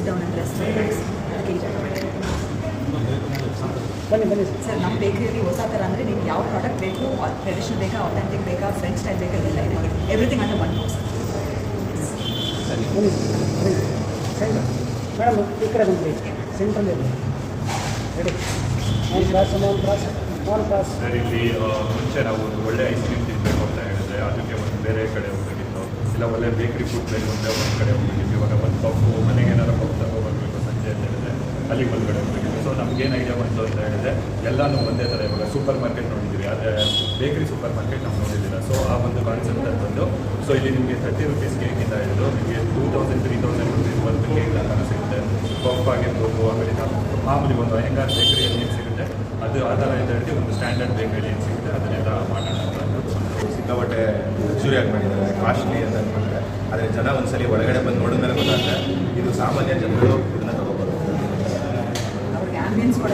sit down and rest relax. ಅದಕ್ಕೆ ಈ ಜಾಗ ಮಾಡಿದ್ದೀವಿ. ಬನ್ನಿ ಸರ್ ನಮ್ಮ ಬೇಕರಿಯಲ್ಲಿ ಹೊಸ ಥರ ಅಂದರೆ ನಿಮ್ಗೆ ಯಾವ ಪ್ರಾಡಕ್ಟ್ ಬೇಕು, ಟ್ರೆಡಿಷನಲ್ ಬೇಕಾ, ಅಥೆಂಟಿಕ್ ಬೇಕಾ, ಫ್ರೆಂಚ್ ಸ್ಟೈಲ್ ಬೇಕಾ, ಎಲ್ಲ ಇದೆ. Everything under one box. Madam ಈ ಕಡೆ ಬಂದ್ರಿ, ಸೆಂಟ್ರಲ್ಲಿ ರೆಡಿ. ಆನ್ ಕ್ಲಾಸ್ ಸರ್ ಇಲ್ಲಿ ಮುಂಚೆ ನಾವು ಒಂದು ಒಳ್ಳೆ ಐಸ್ ಕ್ರೀಮ್ ತಿನ್ನಬೇಕು ಅಂತ ಹೇಳಿದ್ರೆ ಅದಕ್ಕೆ ಒಂದು ಬೇರೆ ಕಡೆ ಹೋಗಬೇಕಿತ್ತು, ಇಲ್ಲ ಒಳ್ಳೆ ಬೇಕ್ರಿ ಫುಡ್ ಬೇಕು ಅಂದರೆ ಒಂದು ಕಡೆ ಹೋಗಬೇಕಿತ್ತು. ಇವಾಗ ಒಂದು ಪಪ್ಪು ಮನೆಗೆ ಏನಾರು ಪಪ್ಪು ತಗೊಬರ್ಬೇಕು ಸಂಜೆ ಅಂತ ಹೇಳಿದ್ರೆ ಅಲ್ಲಿಗೆ ಒಂದು ಕಡೆ ಹೋಗಬೇಕಿತ್ತು. ಸೊ ನಮಗೇನು ಐಡಿಯಾ ಬಂತು ಅಂತ ಹೇಳಿದ್ರೆ ಎಲ್ಲನೂ ಒಂದೇ ಥರ. ಇವಾಗ ಸೂಪರ್ ಮಾರ್ಕೆಟ್ ನೋಡಿದ್ದೀವಿ, ಆದರೆ ಬೇಕ್ರಿ ಸೂಪರ್ ಮಾರ್ಕೆಟ್ ನಾವು ನೋಡಿದ್ದಿಲ್ಲ. ಸೊ ಆ ಒಂದು ಕಾನ್ಸೆಪ್ಟಲ್ಲಿ ಬಂದು ಸೊ ಇಲ್ಲಿ ನಿಮಗೆ 30 ರೂಪೀಸ್ ಕೇಕಿಂದ ಹಿಡಿದು ನಿಮಗೆ 2000 3000 ರೂಪೀಸ್ ಒಂದು ಕೇಕ್ ಅಂತ ಸಿಗುತ್ತೆ. ಪಫ್ ಆಗಿರ್ಬೋದು, ಆಮೇಲೆ ಮಾಮೂಲಿ ಒಂದು ಅಯ್ಯಂಗಾರ್ ಬೇಕರಿಯಲ್ಲಿ ಏನು ಸಿಗುತ್ತೆ ಅದು ಆ ಥರ ಇಂದ ಹಿಡಿದು ಒಂದು ಸ್ಟ್ಯಾಂಡರ್ಡ್ ಬೇಕರಿ ಏನು ಸಿಗುತ್ತೆ ಅದನ್ನೆಲ್ಲ ಮಾಡೋಣ ಅಂತ ಸಿಕ್ಕಾಪಟ್ಟೆ ಲಕ್ಸುರಿಯಾಗಿ ಮಾಡಿದ್ದಾರೆ, ಕಾಸ್ಟ್ಲಿ ಅಂತ ಅಂದ್ಕೊಂಡ್ರೆ. ಆದರೆ ಜನ ಒಂದ್ಸಲಿ ಒಳಗಡೆ ಬಂದು ನೋಡಿದ್ಮೇಲೆ ಗೊತ್ತಾಗುತ್ತೆ ಇದು ಸಾಮಾನ್ಯ ಜನಗಳು ಇದನ್ನು ತಗೋಬೋದು. ಅವ್ರಿಗೆ ಆಂಬಿಯನ್ಸ್ ಕೂಡ